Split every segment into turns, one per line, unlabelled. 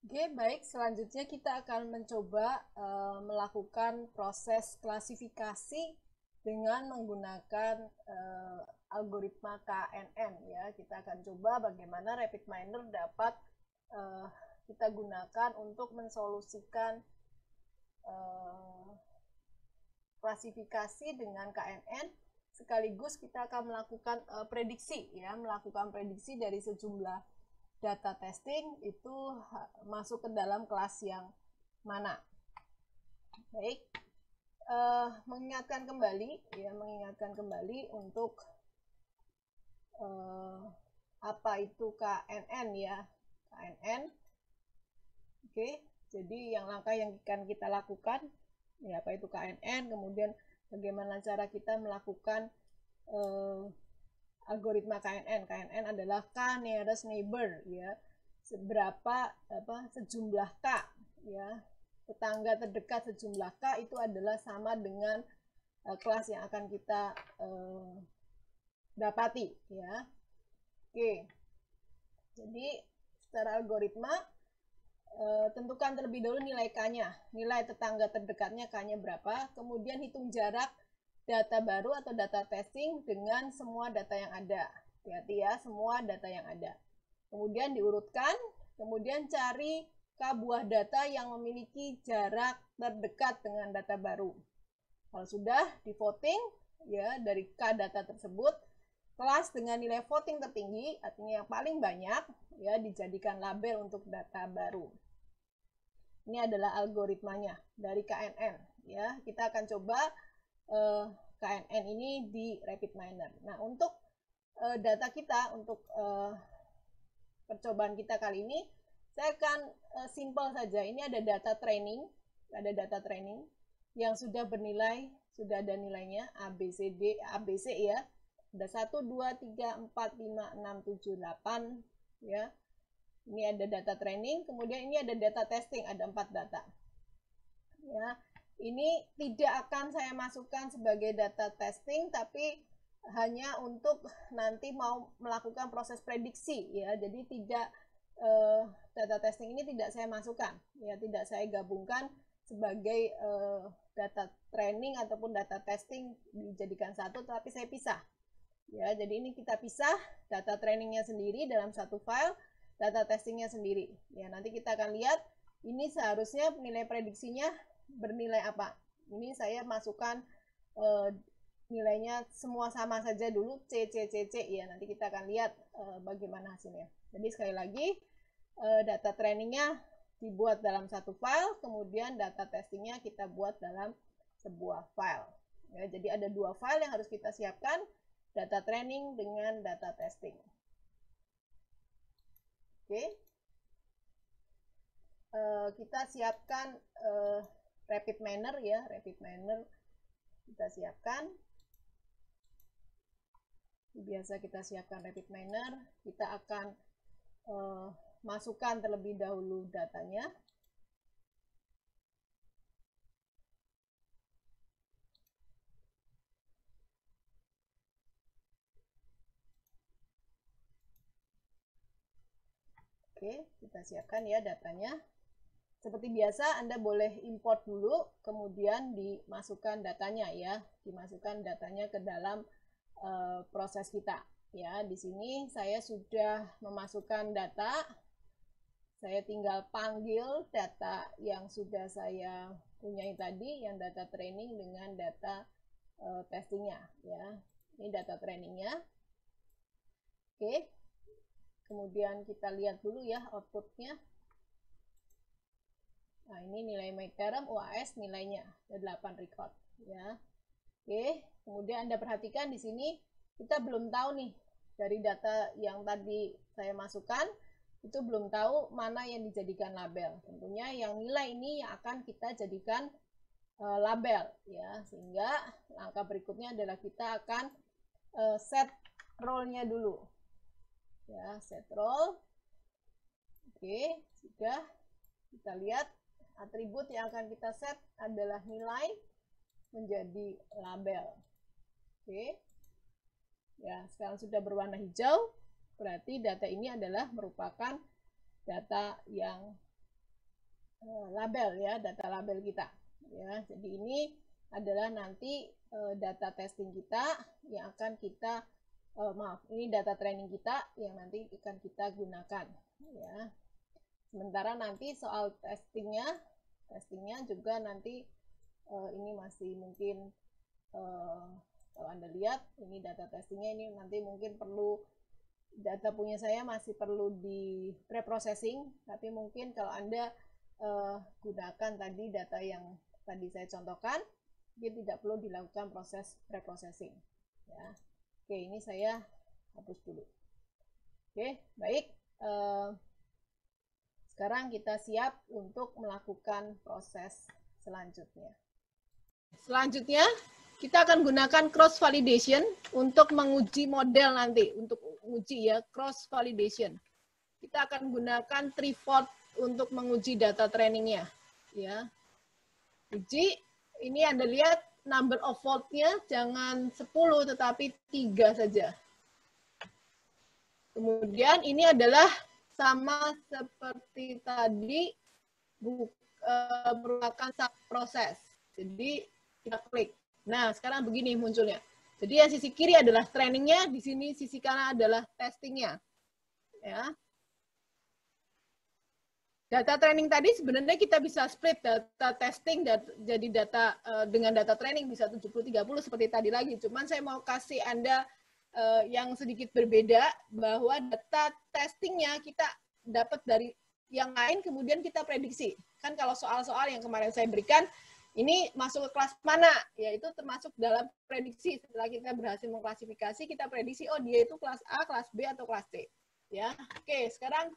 Oke, baik. Selanjutnya kita akan mencoba melakukan proses klasifikasi dengan menggunakan algoritma KNN ya. Kita akan coba bagaimana RapidMiner dapat kita gunakan untuk mensolusikan klasifikasi dengan KNN. Sekaligus kita akan melakukan prediksi ya, melakukan prediksi dari sejumlah data testing itu masuk ke dalam kelas yang mana. Baik, mengingatkan kembali untuk apa itu KNN ya, KNN. Oke, jadi langkah yang akan kita lakukan ya, apa itu KNN, kemudian bagaimana cara kita melakukan algoritma KNN. KNN adalah K nearest neighbor ya, sejumlah K ya, tetangga terdekat sejumlah K itu adalah sama dengan kelas yang akan kita dapati ya. Oke, jadi secara algoritma tentukan terlebih dahulu nilai K-nya, nilai tetangga terdekatnya K-nya berapa, kemudian hitung jarak data baru atau data testing dengan semua data yang ada. Hati-hati ya, semua data yang ada. Kemudian diurutkan, kemudian cari K buah data yang memiliki jarak terdekat dengan data baru. Kalau sudah di voting ya, dari K data tersebut, kelas dengan nilai voting tertinggi, artinya yang paling banyak ya, dijadikan label untuk data baru. Ini adalah algoritmanya dari KNN ya. Kita akan coba KNN ini di RapidMiner. Nah, untuk data kita, untuk percobaan kita kali ini, saya akan simple saja. Ini ada data training, yang sudah bernilai, sudah ada nilainya ABC ya. Ada 1, 2, 3, 4, 5, 6, 7, 8 ya. Ini ada data training, kemudian ini ada data testing, ada 4 data. Ya, ini tidak akan saya masukkan sebagai data testing, tapi hanya untuk nanti mau melakukan proses prediksi ya. Jadi tidak data testing ini tidak saya masukkan ya, tidak saya gabungkan sebagai data training ataupun data testing dijadikan satu, tapi saya pisah ya. Jadi ini kita pisah, data trainingnya sendiri dalam satu file, data testingnya sendiri ya. Nanti kita akan lihat ini seharusnya nilai prediksinya bernilai apa. Ini saya masukkan nilainya semua sama saja dulu, C ya. Nanti kita akan lihat bagaimana hasilnya. Jadi sekali lagi, data trainingnya dibuat dalam satu file, kemudian data testingnya kita buat dalam sebuah file ya. Jadi ada 2 file yang harus kita siapkan, data training dengan data testing. Oke, kita siapkan RapidMiner ya, RapidMiner kita siapkan. Biasa kita siapkan RapidMiner, kita akan masukkan terlebih dahulu datanya. Oke, kita siapkan ya datanya. Seperti biasa, Anda boleh import dulu, kemudian dimasukkan datanya ya, dimasukkan datanya ke dalam proses kita ya. Di sini saya sudah memasukkan data, saya tinggal panggil data yang sudah saya punyai tadi, yang data training dengan data testingnya ya. Ini data trainingnya. Oke, kemudian kita lihat dulu ya outputnya. Nah, ini nilai MyTerm UAS nilainya ada 8 record ya. Oke, kemudian Anda perhatikan di sini kita belum tahu nih dari data yang tadi saya masukkan, itu belum tahu mana yang dijadikan label. Tentunya yang nilai ini yang akan kita jadikan label ya. Sehingga langkah berikutnya adalah kita akan set role-nya dulu. Ya, set role. Oke, sudah. Kita lihat atribut yang akan kita set adalah nilai menjadi label. Oke. Ya, sekarang sudah berwarna hijau, berarti data ini adalah merupakan data yang label ya, data label kita ya. Jadi ini adalah nanti data testing kita yang akan kita ini data training kita yang nanti akan kita gunakan ya. Sementara nanti soal testingnya juga nanti ini masih mungkin kalau Anda lihat ini data testingnya ini nanti mungkin perlu data punya saya masih perlu di pre-processing, tapi mungkin kalau Anda gunakan tadi data yang tadi saya contohkan, dia tidak perlu dilakukan proses pre-processing ya. Oke, ini saya hapus dulu. Oke, baik. Sekarang kita siap untuk melakukan proses selanjutnya. Selanjutnya, kita akan gunakan cross validation untuk menguji model nanti, untuk uji ya, cross validation. Kita akan gunakan Treefort untuk menguji data trainingnya ya. Uji, ini Anda lihat number of fault-nya jangan 10 tetapi 3 saja. Kemudian ini adalah sama seperti tadi merupakan sub proses. Jadi kita klik. Nah, sekarang begini munculnya. Jadi yang sisi kiri adalah trainingnya, di sini sisi kanan adalah testingnya. Ya. Data training tadi sebenarnya kita bisa split data testing jadi data dengan data training bisa 70-30 seperti tadi lagi. Cuman saya mau kasih Anda yang sedikit berbeda bahwa data testingnya kita dapat dari yang lain kemudian kita prediksi. Kan kalau soal-soal yang kemarin saya berikan ini masuk ke kelas mana? Yaitu termasuk dalam prediksi. Setelah kita berhasil mengklasifikasi, kita prediksi oh dia itu kelas A, kelas B atau kelas C. Ya. Oke, sekarang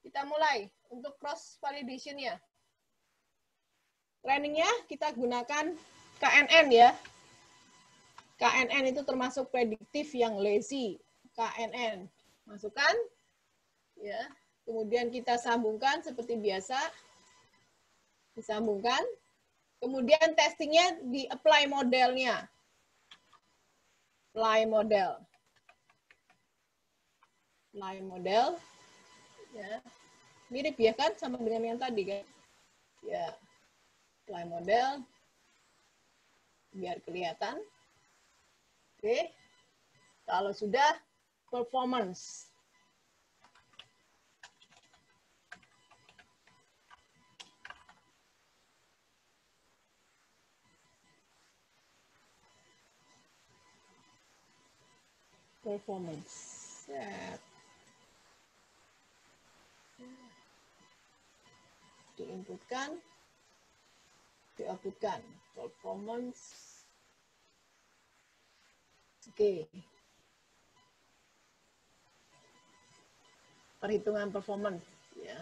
kita mulai untuk cross validation-nya. Trainingnya kita gunakan KNN ya. KNN itu termasuk prediktif yang lazy. KNN. Masukkan. Ya. Kemudian kita sambungkan seperti biasa. Disambungkan. Kemudian testingnya di apply modelnya. Apply model. Apply model. Ya, mirip ya kan sama dengan yang tadi kan ya, apply model biar kelihatan. Oke, kalau sudah performance set. Diinputkan, dioutputkan performance. Oke. Perhitungan performance ya.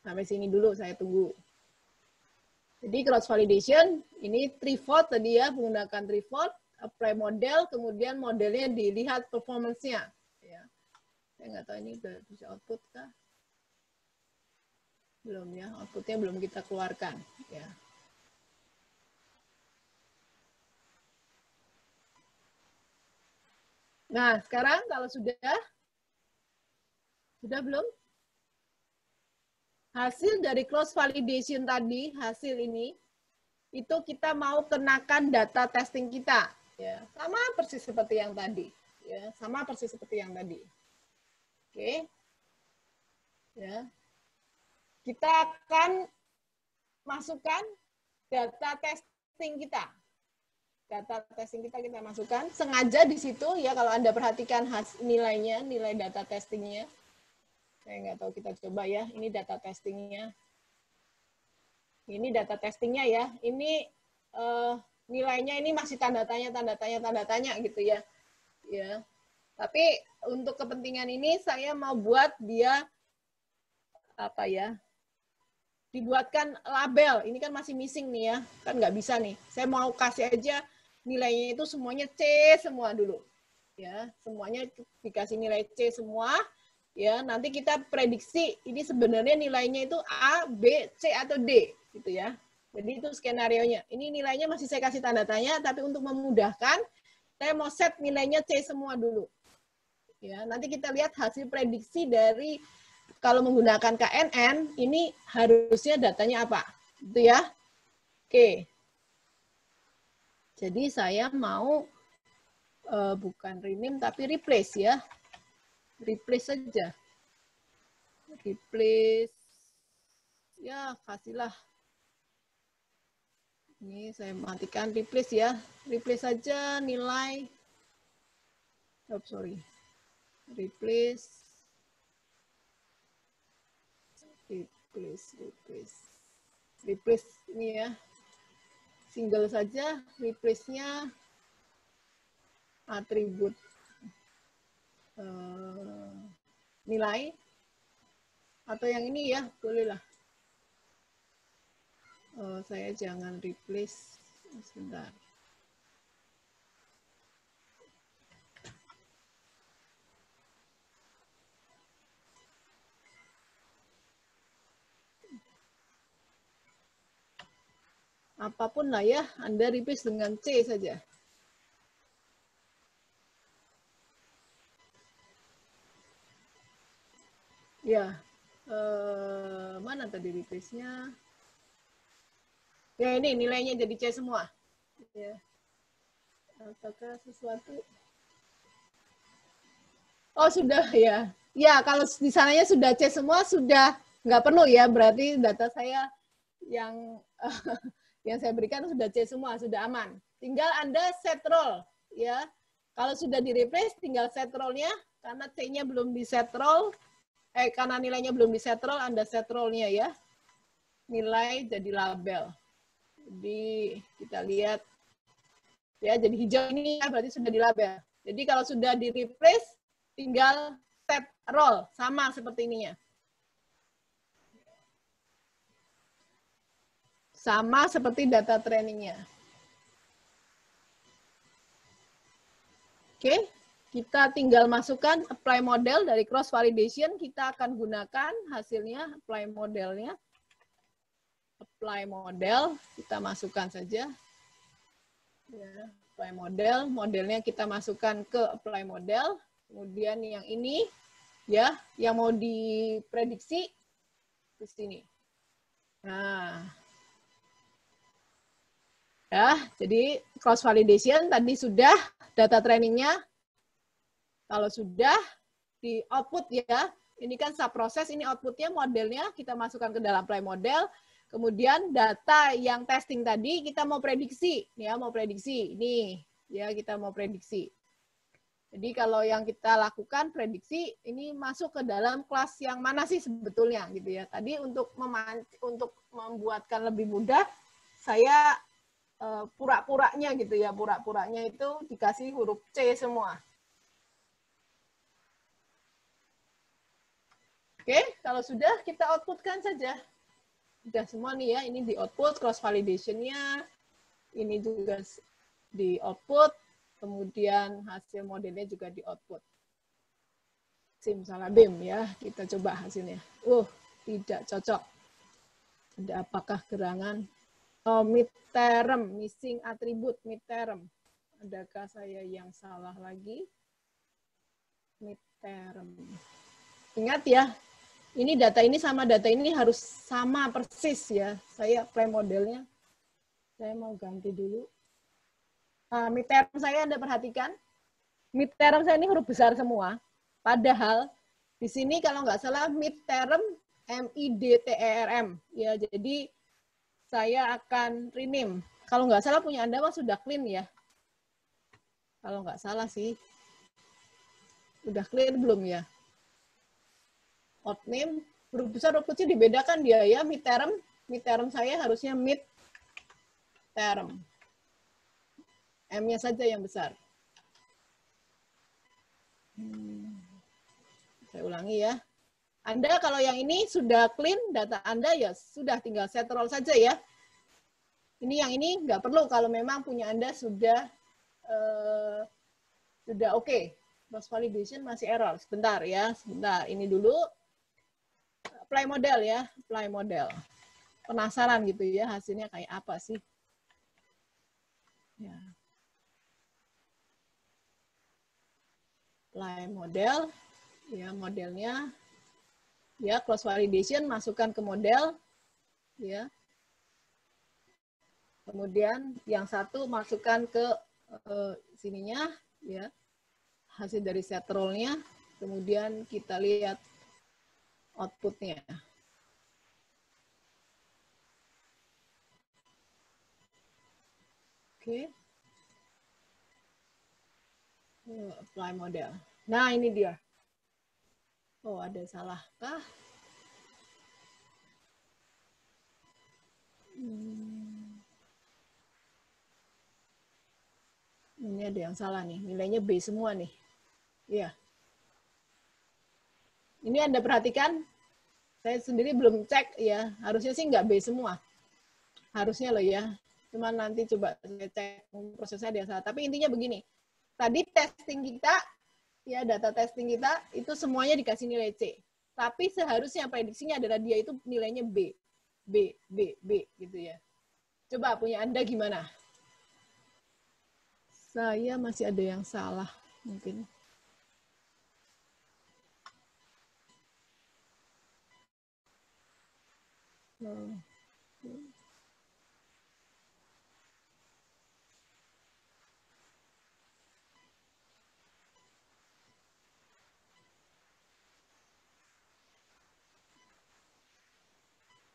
Sampai sini dulu saya tunggu. Jadi cross validation ini Treefort tadi ya, menggunakan Treefort, apply model, kemudian modelnya dilihat performance-nya. Ya. Saya nggak tahu ini udah bisa output kah? Belum ya, outputnya belum kita keluarkan. Ya. Nah, sekarang kalau sudah belum? Hasil dari cross validation tadi, hasil ini, itu kita mau kenakan data testing kita. Ya, sama persis seperti yang tadi. Ya, sama persis seperti yang tadi. Oke. Ya. Kita akan masukkan data testing kita. Data testing kita masukkan. Sengaja di situ, ya kalau Anda perhatikan nilainya, nilai data testingnya. Saya nggak tahu, kita coba ya. Ini data testingnya. Ini data testingnya ya. Ini nilainya ini masih tanda tanya gitu ya. Ya. Tapi untuk kepentingan ini saya mau buat dia apa ya? Dibuatkan label. Ini kan masih missing nih ya. Kan nggak bisa nih. Saya mau kasih aja nilainya itu semuanya C semua dulu. Ya, semuanya dikasih nilai C semua. Ya, nanti kita prediksi ini sebenarnya nilainya itu A, B, C atau D gitu ya. Jadi itu skenario-nya. Ini nilainya masih saya kasih tanda tanya, tapi untuk memudahkan saya mau set nilainya C semua dulu. Ya, nanti kita lihat hasil prediksi dari kalau menggunakan KNN ini harusnya datanya apa, gitu ya. Oke. Jadi saya mau bukan rename tapi replace ya. Replace saja. Replace. Ya, kasihlah. Ini saya matikan replace ya. Replace saja nilai. Oh, sorry. Replace. Replace ini ya. Single saja, replace-nya atribut nilai. Atau yang ini ya, bolehlah. Saya jangan replace. Sebentar. Apapun lah ya, Anda replace dengan C saja. Ya, mana tadi replace-nya? Ya ini nilainya jadi C semua. Ya. Apakah sesuatu? Oh sudah ya. Ya kalau di sananya sudah C semua, sudah nggak perlu ya. Berarti data saya yang yang saya berikan sudah C semua, sudah aman. Tinggal Anda set roll ya. Kalau sudah di replace, tinggal set roll-nya. Karena C-nya belum di set roll, karena nilainya belum di set roll, Anda set roll-nya ya. Nilai jadi label. Jadi kita lihat ya, jadi hijau ini ya, berarti sudah di label. Jadi kalau sudah di replace, tinggal set roll sama seperti ininya. Sama seperti data trainingnya. Oke, kita tinggal masukkan apply model dari cross validation. Kita akan gunakan hasilnya, apply modelnya. Apply model, kita masukkan saja. Ya, apply model, modelnya kita masukkan ke apply model. Kemudian yang ini, ya, yang mau diprediksi di sini. Nah, ya, jadi cross validation tadi sudah data trainingnya. Kalau sudah di output ya, ini kan subproses, ini outputnya modelnya kita masukkan ke dalam apply model. Kemudian data yang testing tadi kita mau prediksi, ya mau prediksi ini, ya kita mau prediksi. Jadi kalau yang kita lakukan prediksi ini masuk ke dalam kelas yang mana sih sebetulnya gitu ya. Tadi untuk membuatkan lebih mudah, saya pura-puranya gitu ya, pura-puranya itu dikasih huruf C semua. Oke, kalau sudah kita outputkan saja. Sudah semua nih ya, ini di output, cross validation-nya, ini juga di output, kemudian hasil modelnya juga di output. Simsalabim ya, kita coba hasilnya. Tidak cocok. Ada apakah gerangan? Oh, midterm, missing atribut midterm. Adakah saya yang salah lagi? Midterm. Ingat ya, ini data ini sama data ini harus sama persis ya. Saya apply modelnya. Saya mau ganti dulu. Nah, midterm saya Anda perhatikan. Midterm saya ini huruf besar semua. Padahal di sini kalau nggak salah midterm MIDTERM. Ya, jadi saya akan rename. Kalau nggak salah punya Anda mah sudah clean ya. Kalau nggak salah sih. Udah clear belum ya? Outname, huruf besar, huruf kecil dibedakan dia ya. Midterm saya harusnya midterm. M-nya saja yang besar. Saya ulangi ya. Anda kalau yang ini sudah clean, data Anda ya sudah tinggal set roll saja ya. Ini yang ini nggak perlu kalau memang punya Anda sudah oke. Cross validation masih error. Sebentar ya, sebentar. Ini dulu. Apply model ya, apply model. Penasaran gitu ya, hasilnya kayak apa sih? Ya. apply model, ya modelnya, ya cross validation masukkan ke model, ya. Kemudian yang satu masukkan ke sininya, ya hasil dari set roll-nya. Kemudian kita lihat outputnya. Oke. Apply model. Nah, ini dia. Oh, ada salah kah? Ini ada yang salah nih. Nilainya B semua nih. Iya. Ini Anda perhatikan, saya sendiri belum cek ya. Harusnya sih nggak B semua. Harusnya loh ya. Cuma nanti coba saya cek prosesnya ada yang salah. Tapi intinya begini. Tadi testing kita, ya data testing kita, itu semuanya dikasih nilai C. Tapi seharusnya prediksinya adalah dia itu nilainya B. B, B, B gitu ya. Coba punya Anda gimana? Saya masih ada yang salah mungkin.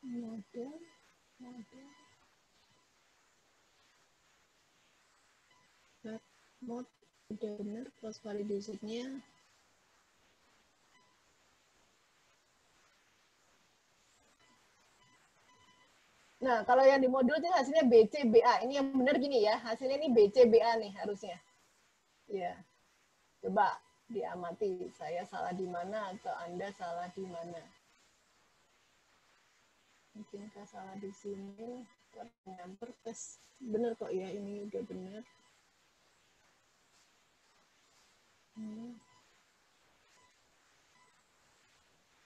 Model. Mode udah benar cross validation-nya. Nah, kalau yang di modul itu hasilnya BCBA. Ini yang benar gini ya. Hasilnya ini BCBA nih harusnya. Ya. Coba diamati. Saya salah di mana atau Anda salah di mana. Mungkinkah salah di sini? Nyamper tes. Benar kok ya. Ini udah benar.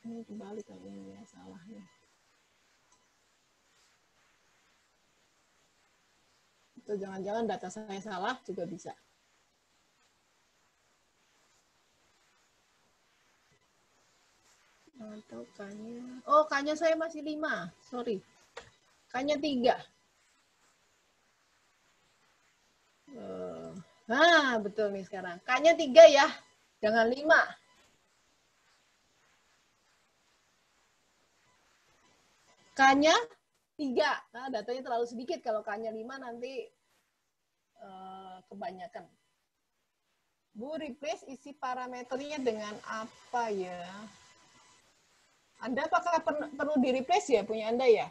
Ini kebalik kan ini ya salahnya. Atau jangan-jangan data saya salah juga bisa. Atau K-nya, oh K-nya saya masih 5, sorry. K-nya 3. Nah, betul nih sekarang. K-nya 3 ya, jangan 5. K-nya 3. Nah, datanya terlalu sedikit. Kalau K-nya 5 nanti kebanyakan. Bu, replace isi parameternya dengan apa ya? Anda apakah perlu di-replace ya, punya Anda ya?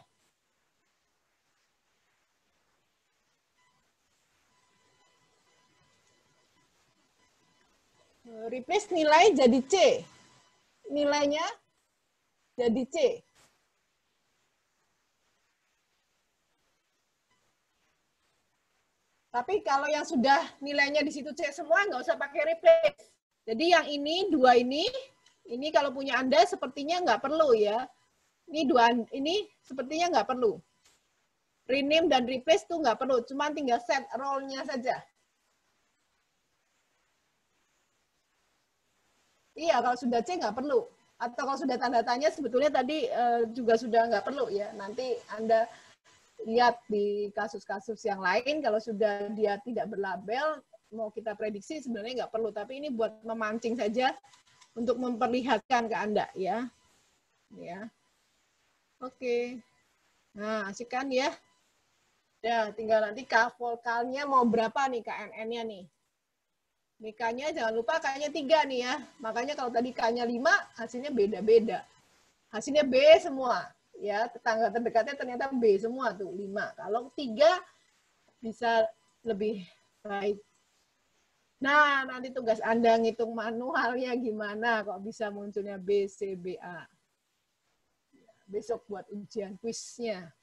Replace nilai jadi C. Nilainya jadi C. Tapi kalau yang sudah nilainya di situ C semua, nggak usah pakai replace. Jadi yang ini, 2 ini kalau punya Anda sepertinya nggak perlu ya. Ini 2, ini sepertinya nggak perlu. Rename dan replace tuh nggak perlu, cuma tinggal set role-nya saja. Iya, kalau sudah C nggak perlu. Atau kalau sudah tanda tanya sebetulnya tadi juga sudah nggak perlu ya. Nanti Anda lihat di kasus-kasus yang lain, kalau sudah dia tidak berlabel, mau kita prediksi sebenarnya nggak perlu. Tapi ini buat memancing saja untuk memperlihatkan ke Anda ya. Ya. Oke. Nah, asik kan ya? Ya, tinggal nanti vokalnya mau berapa nih KNN-nya nih. Nih K-nya jangan lupa K-nya 3 nih ya. Makanya kalau tadi K-nya 5, hasilnya beda-beda. Hasilnya B semua. Ya, tetangga terdekatnya ternyata B semua tuh, 5. Kalau 3 bisa lebih baik. Nah, nanti tugas Anda ngitung manualnya gimana kok bisa munculnya B, C, B, A. Besok buat ujian kuisnya.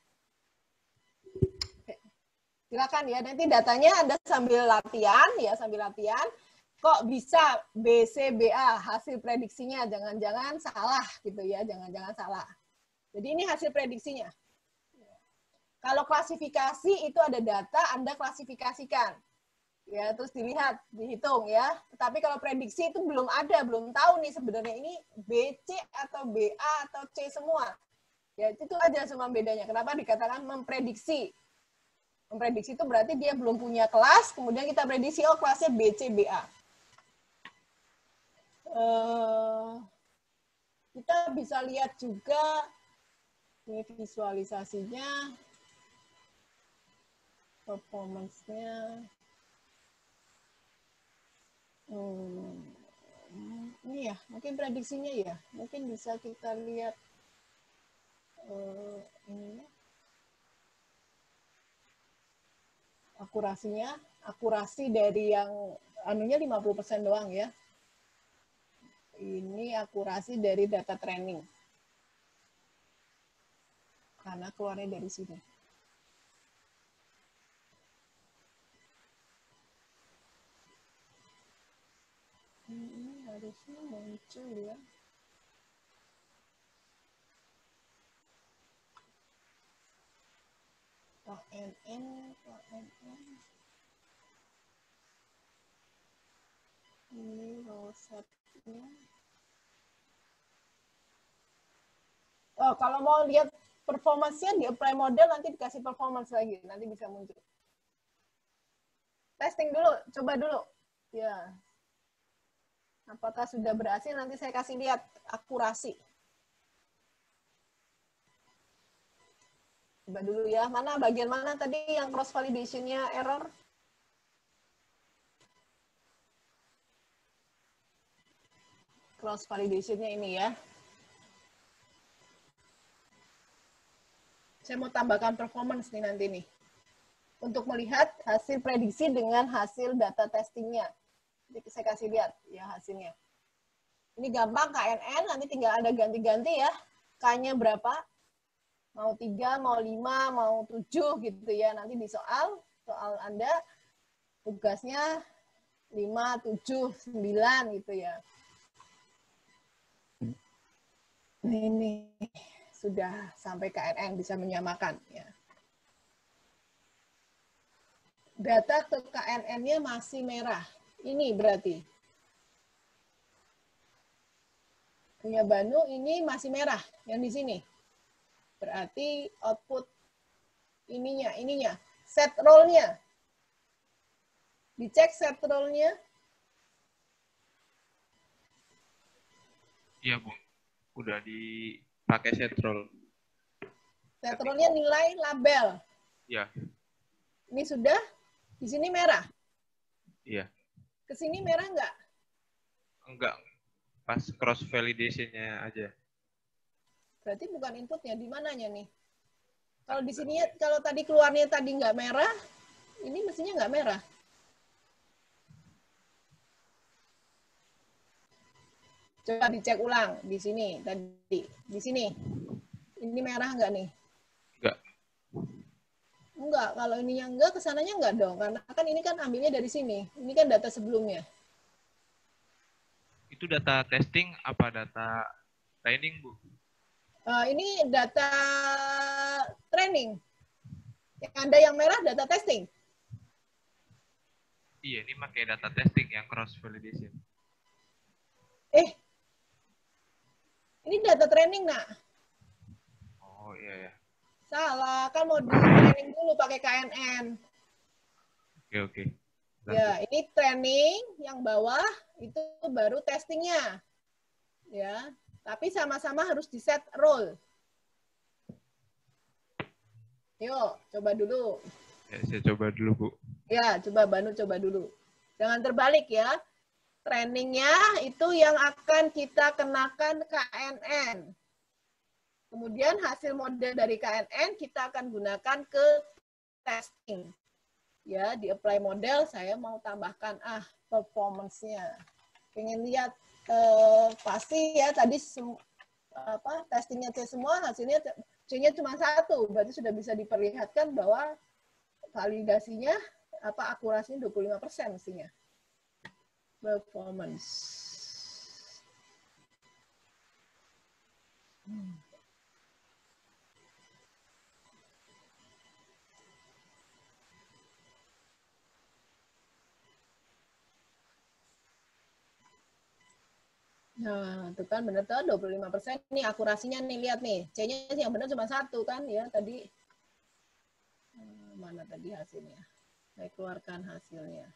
Silakan ya, nanti datanya Anda sambil latihan ya, sambil latihan. Kok bisa B, C, B, A hasil prediksinya, jangan-jangan salah gitu ya, jangan-jangan salah. Jadi ini hasil prediksinya. Kalau klasifikasi itu ada data, Anda klasifikasikan. Ya, terus dilihat, dihitung ya. Tetapi kalau prediksi itu belum ada, belum tahu nih sebenarnya ini BC atau BA atau C semua. Ya, itu aja semua bedanya. Kenapa dikatakan memprediksi? Memprediksi itu berarti dia belum punya kelas, kemudian kita prediksi, oh kelasnya BC, BA. Kita bisa lihat juga, ini visualisasinya, performance-nya. Ini ya, mungkin prediksinya ya, mungkin bisa kita lihat ini akurasinya, akurasi dari yang anunya 50% doang ya. Ini akurasi dari data training. Karena keluarnya dari sini. Ini harusnya muncul ya. KNN. Ini rosetnya. Oh, kalau mau lihat performance-nya di apply model nanti dikasih performance lagi, nanti bisa muncul. Testing dulu, coba dulu. Ya. Apakah sudah berhasil? Nanti saya kasih lihat akurasi. Coba dulu ya. Mana bagian mana tadi yang cross validation-nya error? Cross validation-nya ini ya. Saya mau tambahkan performance nih nanti nih. Untuk melihat hasil prediksi dengan hasil data testingnya. Jadi saya kasih lihat ya hasilnya. Ini gampang KNN, nanti tinggal ada ganti-ganti ya. K-nya berapa? Mau 3, mau 5, mau 7 gitu ya. Nanti di soal Anda tugasnya 5, 7, 9 gitu ya. Ini sudah sampai KNN bisa menyamakan ya. Data ke KNN-nya masih merah. Ini berarti. Punya Banu ini masih merah yang di sini. Berarti output ininya. Set roll-nya. Dicek set roll-nya.
Iya, Bu. Udah dipakai set roll.
Set roll-nya nilai label.
Iya.
Ini sudah. Di sini merah.
Iya.
Ke sini merah enggak?
Enggak. Pas cross validation-nya aja.
Berarti bukan inputnya, di mananya nih? Kalau di sini, kalau tadi keluarnya tadi nggak merah, ini mestinya nggak merah. Coba dicek ulang di sini tadi, di sini. Ini merah nggak nih?
Enggak.
Enggak, kalau ininya enggak, kesananya enggak dong. Karena kan ini kan ambilnya dari sini. Ini kan data sebelumnya.
Itu data testing apa data training, Bu?
Ini data training. Yang ada yang merah data testing.
Iya, ini pakai data testing yang cross validation.
Ini data training, nak.
Oh, iya ya.
Salah, kan mau di training dulu pakai KNN.
Oke.
Ya, ini training yang bawah itu baru testingnya. Ya, tapi sama-sama harus di set role. Yuk, coba dulu.
Ya, saya coba dulu, Bu.
Ya, coba Banu coba dulu. Jangan terbalik ya. Trainingnya itu yang akan kita kenakan KNN. Kemudian hasil model dari KNN kita akan gunakan ke testing. Ya, di apply model saya mau tambahkan performance-nya. Pengen lihat pasti ya tadi testingnya C semua, hasilnya C-nya cuma 1, berarti sudah bisa diperlihatkan bahwa validasinya akurasinya 25% mestinya. Performance. Nah, itu kan benar tuh 25% nih akurasinya nih, lihat nih. C-nya yang benar cuma 1 kan ya tadi. Mana tadi hasilnya? Saya keluarkan hasilnya.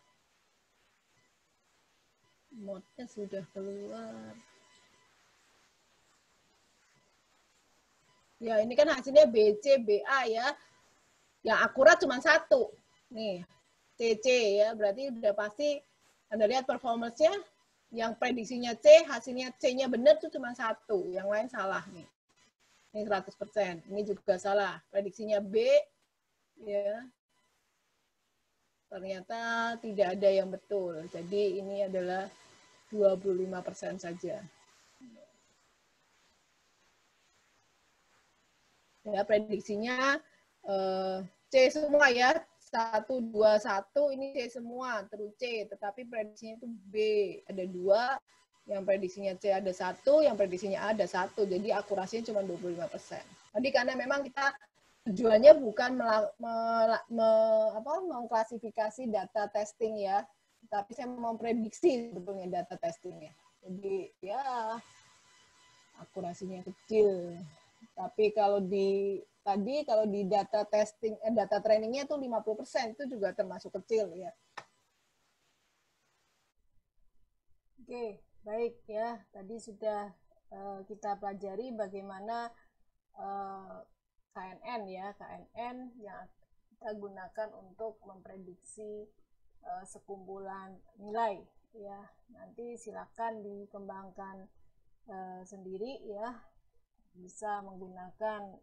Mode-nya sudah keluar. Ya, ini kan hasilnya BC, BA ya. Yang akurat cuma 1. Nih, CC ya. Berarti udah pasti Anda lihat performance-nya yang prediksinya C, hasilnya C-nya benar tuh cuma 1, yang lain salah nih. Ini 100%, ini juga salah. Prediksinya B, ya, ternyata tidak ada yang betul. Jadi ini adalah 25% saja. Ya, prediksinya C semua ya. 1, 2, 1, ini C semua, terus C. Tetapi prediksinya itu B. Ada 2, yang prediksinya C ada 1, yang prediksinya A ada 1. Jadi akurasinya cuma 25%. Tadi karena memang kita tujuannya bukan mengklasifikasi data testing ya, tapi saya memprediksi sebetulnya data testingnya. Jadi ya akurasinya kecil. Tapi kalau di data testing, data trainingnya itu 50%, itu juga termasuk kecil ya. Oke, baik ya. Tadi sudah kita pelajari bagaimana KNN ya, KNN yang kita gunakan untuk memprediksi sekumpulan nilai ya. Nanti silakan dikembangkan sendiri ya, bisa menggunakan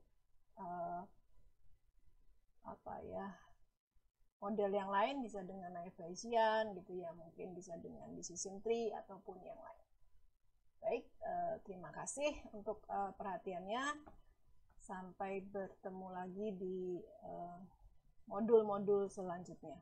model yang lain, bisa dengan Bayesian gitu ya, mungkin bisa dengan decision tree ataupun yang lain. Baik, terima kasih untuk perhatiannya. Sampai bertemu lagi di modul-modul selanjutnya.